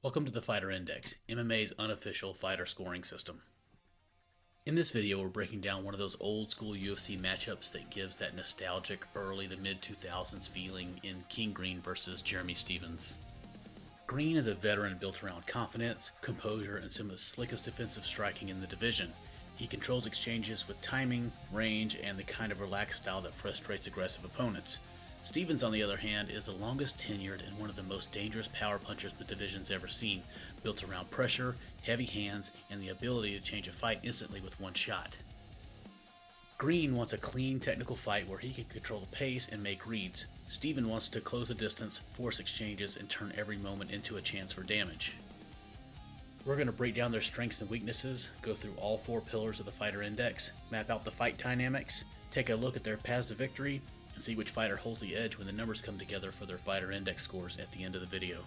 Welcome to the Fighter Index, MMA's unofficial fighter scoring system. In this video, we're breaking down one of those old school UFC matchups that gives that nostalgic early to mid 2000s feeling in King Green versus Jeremy Stephens. Green is a veteran built around confidence, composure, and some of the slickest defensive striking in the division. He controls exchanges with timing, range, and the kind of relaxed style that frustrates aggressive opponents. Stephens, on the other hand, is the longest tenured and one of the most dangerous power punchers the division's ever seen, built around pressure, heavy hands, and the ability to change a fight instantly with one shot. Green wants a clean technical fight where he can control the pace and make reads. Stephens wants to close the distance, force exchanges, and turn every moment into a chance for damage. We're going to break down their strengths and weaknesses, go through all four pillars of the Fighter Index, map out the fight dynamics, take a look at their paths to victory, and see which fighter holds the edge when the numbers come together for their Fighter Index scores at the end of the video.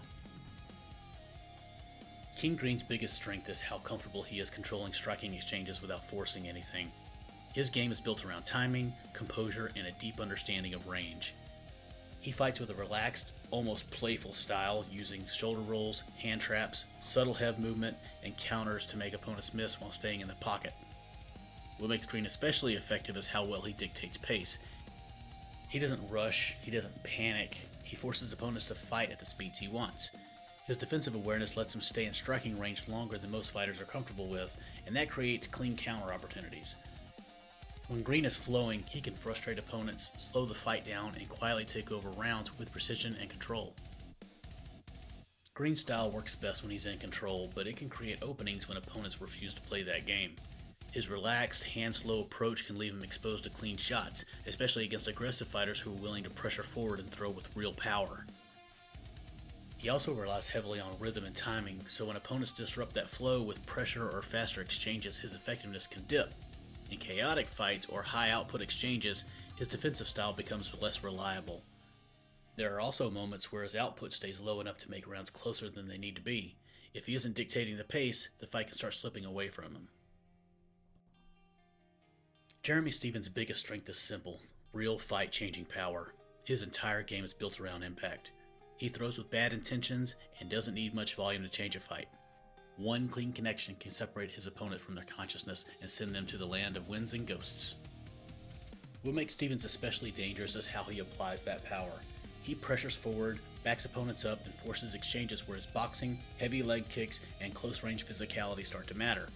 King Green's biggest strength is how comfortable he is controlling striking exchanges without forcing anything. His game is built around timing, composure, and a deep understanding of range. He fights with a relaxed, almost playful style, using shoulder rolls, hand traps, subtle head movement, and counters to make opponents miss while staying in the pocket. What makes Green especially effective is how well he dictates pace. He doesn't rush, he doesn't panic, he forces opponents to fight at the speeds he wants. His defensive awareness lets him stay in striking range longer than most fighters are comfortable with, and that creates clean counter opportunities. When Green is flowing, he can frustrate opponents, slow the fight down, and quietly take over rounds with precision and control. Green's style works best when he's in control, but it can create openings when opponents refuse to play that game. His relaxed, hand-slow approach can leave him exposed to clean shots, especially against aggressive fighters who are willing to pressure forward and throw with real power. He also relies heavily on rhythm and timing, so when opponents disrupt that flow with pressure or faster exchanges, his effectiveness can dip. In chaotic fights or high-output exchanges, his defensive style becomes less reliable. There are also moments where his output stays low enough to make rounds closer than they need to be. If he isn't dictating the pace, the fight can start slipping away from him. Jeremy Stephens' biggest strength is simple: real fight-changing power. His entire game is built around impact. He throws with bad intentions and doesn't need much volume to change a fight. One clean connection can separate his opponent from their consciousness and send them to the land of winds and ghosts. What makes Stephens especially dangerous is how he applies that power. He pressures forward, backs opponents up, and forces exchanges where his boxing, heavy leg kicks, and close-range physicality start to matter.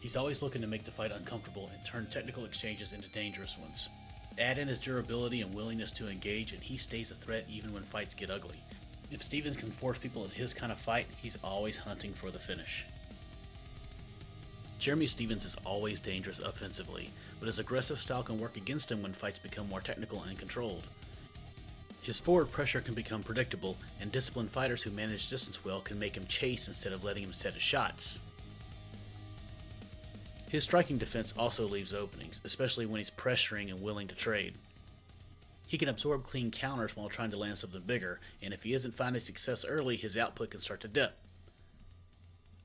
He's always looking to make the fight uncomfortable and turn technical exchanges into dangerous ones. Add in his durability and willingness to engage, and he stays a threat even when fights get ugly. If Stephens can force people in his kind of fight, he's always hunting for the finish. Jeremy Stephens is always dangerous offensively, but his aggressive style can work against him when fights become more technical and controlled. His forward pressure can become predictable, and disciplined fighters who manage distance well can make him chase instead of letting him set his shots. His striking defense also leaves openings, especially when he's pressuring and willing to trade. He can absorb clean counters while trying to land something bigger, and if he isn't finding success early, his output can start to dip.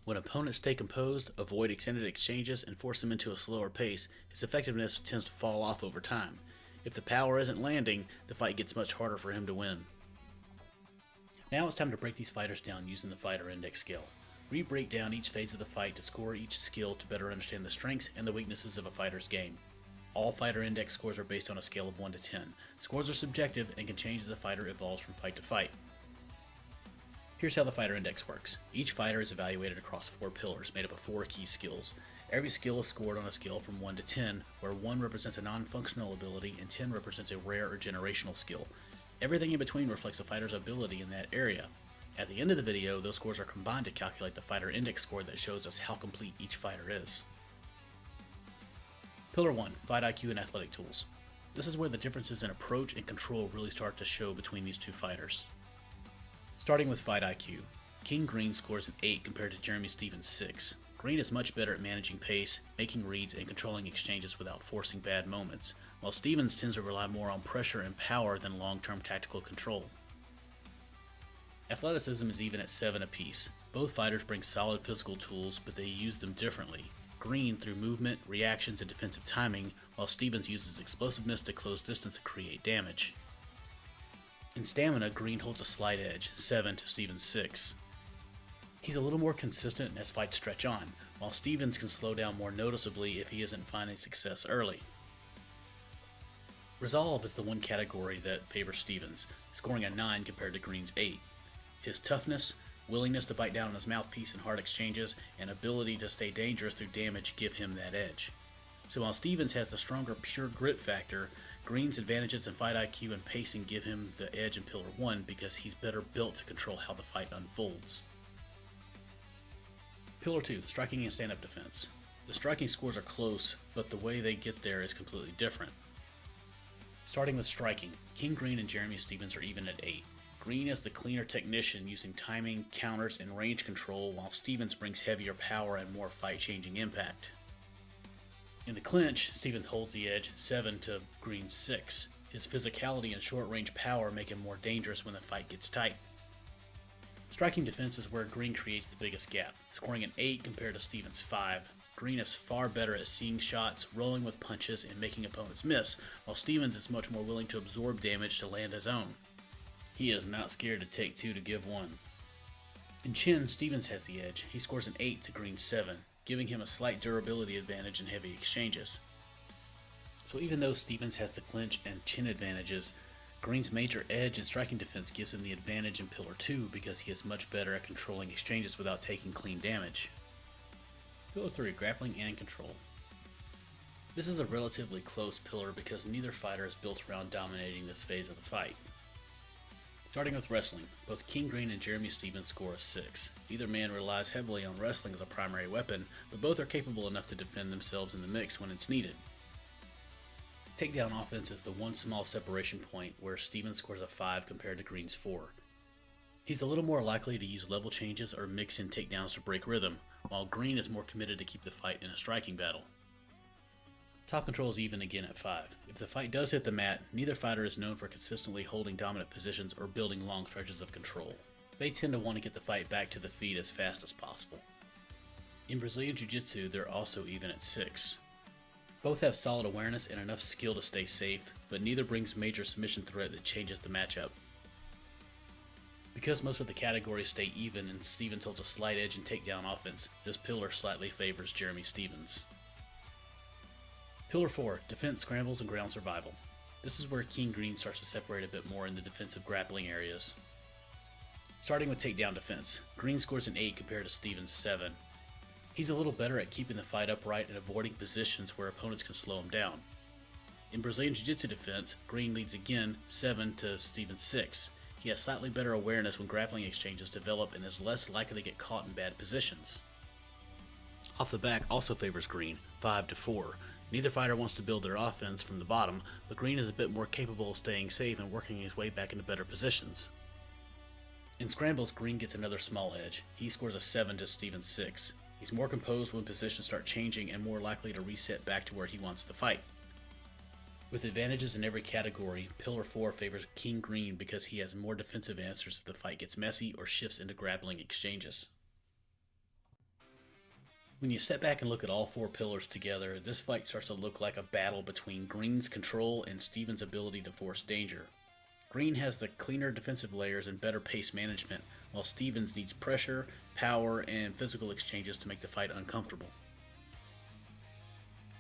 When opponents stay composed, avoid extended exchanges, and force them into a slower pace, his effectiveness tends to fall off over time. If the power isn't landing, the fight gets much harder for him to win. Now it's time to break these fighters down using the Fighter Index scale. We break down each phase of the fight to score each skill to better understand the strengths and the weaknesses of a fighter's game. All Fighter Index scores are based on a scale of 1 to 10. Scores are subjective and can change as the fighter evolves from fight to fight. Here's how the Fighter Index works. Each fighter is evaluated across 4 pillars made up of 4 key skills. Every skill is scored on a scale from 1 to 10, where 1 represents a non-functional ability and 10 represents a rare or generational skill. Everything in between reflects a fighter's ability in that area. At the end of the video, those scores are combined to calculate the Fighter Index score that shows us how complete each fighter is. Pillar 1, Fight IQ and Athletic Tools. This is where the differences in approach and control really start to show between these two fighters. Starting with Fight IQ, King Green scores an 8 compared to Jeremy Stephens' 6. Green is much better at managing pace, making reads, and controlling exchanges without forcing bad moments, while Stephens tends to rely more on pressure and power than long-term tactical control. Athleticism is even at 7 apiece. Both fighters bring solid physical tools, but they use them differently. Green through movement, reactions, and defensive timing, while Stephens uses explosiveness to close distance and create damage. In stamina, Green holds a slight edge, 7 to Stephens' 6. He's a little more consistent as fights stretch on, while Stevens can slow down more noticeably if he isn't finding success early. Resolve is the one category that favors Stevens, scoring a 9 compared to Green's 8. His toughness, willingness to bite down on his mouthpiece in hard exchanges, and ability to stay dangerous through damage give him that edge. So while Stevens has the stronger pure grit factor, Green's advantages in fight IQ and pacing give him the edge in Pillar 1 because he's better built to control how the fight unfolds. Pillar 2, striking and stand-up defense. The striking scores are close, but the way they get there is completely different. Starting with striking, King Green and Jeremy Stevens are even at 8. Green is the cleaner technician using timing, counters, and range control, while Stevens brings heavier power and more fight-changing impact. In the clinch, Stevens holds the edge 7 to Green's 6. His physicality and short-range power make him more dangerous when the fight gets tight. Striking defense is where Green creates the biggest gap, scoring an 8 compared to Stevens' 5. Green is far better at seeing shots, rolling with punches, and making opponents miss, while Stevens is much more willing to absorb damage to land his own. He is not scared to take 2 to give 1. In chin, Stevens has the edge. He scores an 8 to Green's 7, giving him a slight durability advantage in heavy exchanges. So even though Stevens has the clinch and chin advantages, Green's major edge in striking defense gives him the advantage in Pillar 2 because he is much better at controlling exchanges without taking clean damage. Pillar 3, grappling and control. This is a relatively close pillar because neither fighter is built around dominating this phase of the fight. Starting with wrestling, both King Green and Jeremy Stevens score a 6. Neither man relies heavily on wrestling as a primary weapon, but both are capable enough to defend themselves in the mix when it's needed. Takedown offense is the one small separation point where Stevens scores a 5 compared to Green's 4. He's a little more likely to use level changes or mix in takedowns to break rhythm, while Green is more committed to keep the fight in a striking battle. Top control is even again at 5. If the fight does hit the mat, neither fighter is known for consistently holding dominant positions or building long stretches of control. They tend to want to get the fight back to the feet as fast as possible. In Brazilian Jiu-Jitsu, they're also even at 6. Both have solid awareness and enough skill to stay safe, but neither brings major submission threat that changes the matchup. Because most of the categories stay even and Stevens holds a slight edge in takedown offense, this pillar slightly favors Jeremy Stevens. Pillar 4, defense, scrambles, and ground survival. This is where King Green starts to separate a bit more in the defensive grappling areas. Starting with takedown defense, Green scores an 8 compared to Stevens' 7. He's a little better at keeping the fight upright and avoiding positions where opponents can slow him down. In Brazilian Jiu-Jitsu defense, Green leads again 7 to Stevens' 6. He has slightly better awareness when grappling exchanges develop and is less likely to get caught in bad positions. Off the back also favors Green, 5 to 4. Neither fighter wants to build their offense from the bottom, but Green is a bit more capable of staying safe and working his way back into better positions. In scrambles, Green gets another small edge. He scores a 7 to Stevens' 6. He's more composed when positions start changing and more likely to reset back to where he wants the fight. With advantages in every category, Pillar 4 favors King Green because he has more defensive answers if the fight gets messy or shifts into grappling exchanges. When you step back and look at all 4 pillars together, this fight starts to look like a battle between Green's control and Stevens' ability to force danger. Green has the cleaner defensive layers and better pace management, while Stevens needs pressure, power, and physical exchanges to make the fight uncomfortable.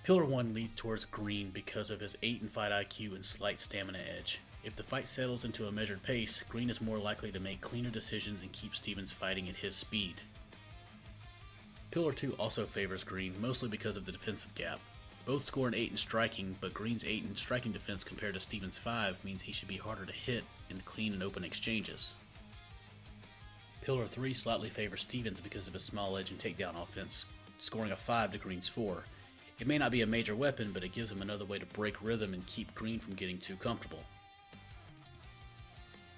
Pillar 1 leads towards Green because of his 8 in fight IQ and slight stamina edge. If the fight settles into a measured pace, Green is more likely to make cleaner decisions and keep Stevens fighting at his speed. Pillar 2 also favors Green, mostly because of the defensive gap. Both score an 8 in striking, but Green's 8 in striking defense compared to Stevens' 5 means he should be harder to hit in clean and open exchanges. Pillar 3 slightly favors Stevens because of his small edge in takedown offense, scoring a 5 to Green's 4. It may not be a major weapon, but it gives him another way to break rhythm and keep Green from getting too comfortable.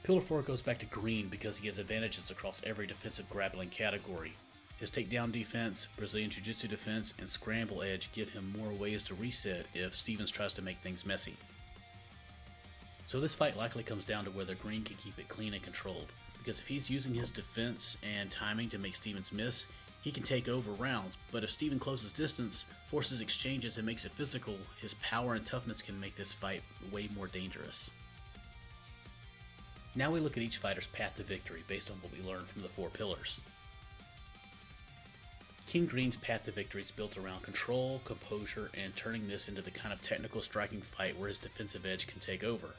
Pillar 4 goes back to Green because he has advantages across every defensive grappling category. His takedown defense, Brazilian Jiu-Jitsu defense, and scramble edge give him more ways to reset if Stevens tries to make things messy. So this fight likely comes down to whether Green can keep it clean and controlled, because if he's using his defense and timing to make Stevens miss, he can take over rounds, but if Stevens closes distance, forces exchanges, and makes it physical, his power and toughness can make this fight way more dangerous. Now we look at each fighter's path to victory based on what we learned from the 4 pillars. King Green's path to victory is built around control, composure, and turning this into the kind of technical striking fight where his defensive edge can take over.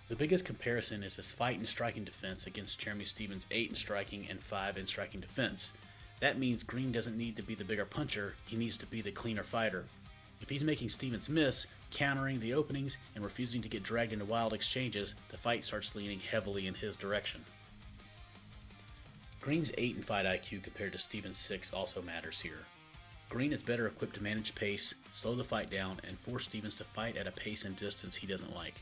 The biggest comparison is his fight and striking defense against Jeremy Stevens' 8 in striking and 5 in striking defense. That means Green doesn't need to be the bigger puncher, he needs to be the cleaner fighter. If he's making Stevens miss, countering the openings, and refusing to get dragged into wild exchanges, the fight starts leaning heavily in his direction. Green's 8 in fight IQ compared to Stevens' 6 also matters here. Green is better equipped to manage pace, slow the fight down, and force Stevens to fight at a pace and distance he doesn't like.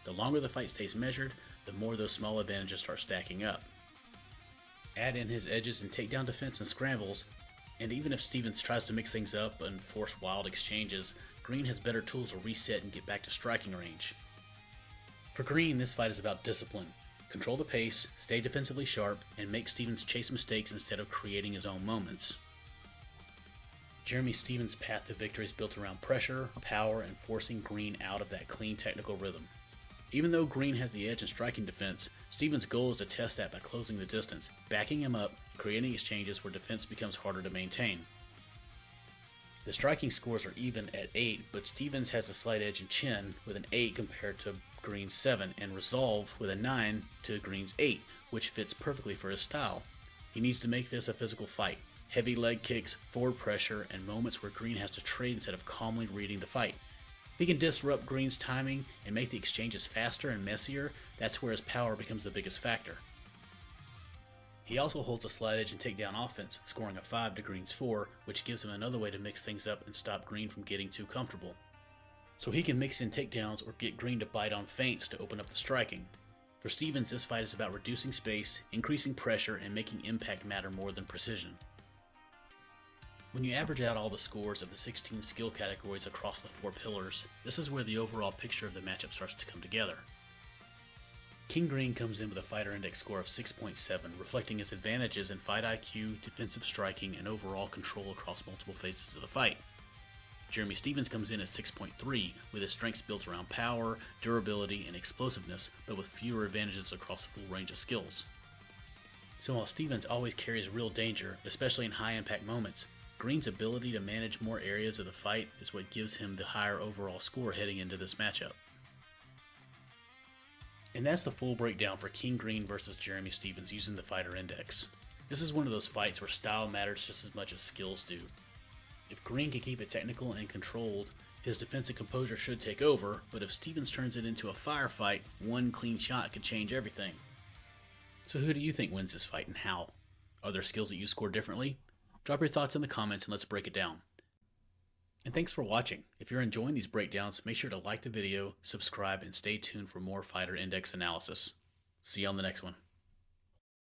The longer the fight stays measured, the more those small advantages start stacking up. Add in his edges in takedown defense and scrambles, and even if Stevens tries to mix things up and force wild exchanges, Green has better tools to reset and get back to striking range. For Green, this fight is about discipline. Control the pace, stay defensively sharp, and make Stevens chase mistakes instead of creating his own moments. Jeremy Stevens' path to victory is built around pressure, power, and forcing Green out of that clean technical rhythm. Even though Green has the edge in striking defense, Stevens' goal is to test that by closing the distance, backing him up, and creating exchanges where defense becomes harder to maintain. The striking scores are even at 8, but Stevens has a slight edge in chin with an 8 compared to Green's 7, and resolve with a 9 to Green's 8, which fits perfectly for his style. He needs to make this a physical fight. Heavy leg kicks, forward pressure, and moments where Green has to trade instead of calmly reading the fight. If he can disrupt Green's timing and make the exchanges faster and messier, that's where his power becomes the biggest factor. He also holds a slight edge in takedown offense, scoring a 5 to Green's 4, which gives him another way to mix things up and stop Green from getting too comfortable. So he can mix in takedowns or get Green to bite on feints to open up the striking. For Stevens, this fight is about reducing space, increasing pressure, and making impact matter more than precision. When you average out all the scores of the 16 skill categories across the 4 pillars, this is where the overall picture of the matchup starts to come together. King Green comes in with a fighter index score of 6.7, reflecting his advantages in fight IQ, defensive striking, and overall control across multiple phases of the fight. Jeremy Stevens comes in at 6.3, with his strengths built around power, durability, and explosiveness, but with fewer advantages across a full range of skills. So while Stevens always carries real danger, especially in high-impact moments, Green's ability to manage more areas of the fight is what gives him the higher overall score heading into this matchup. And that's the full breakdown for King Green versus Jeremy Stevens using the fighter index. This is one of those fights where style matters just as much as skills do. If Green can keep it technical and controlled, his defensive composure should take over, but if Stevens turns it into a firefight, one clean shot could change everything. So who do you think wins this fight and how? Are there skills that you score differently? Drop your thoughts in the comments and let's break it down. And thanks for watching. If you're enjoying these breakdowns, make sure to like the video, subscribe, and stay tuned for more fighter index analysis. See you on the next one.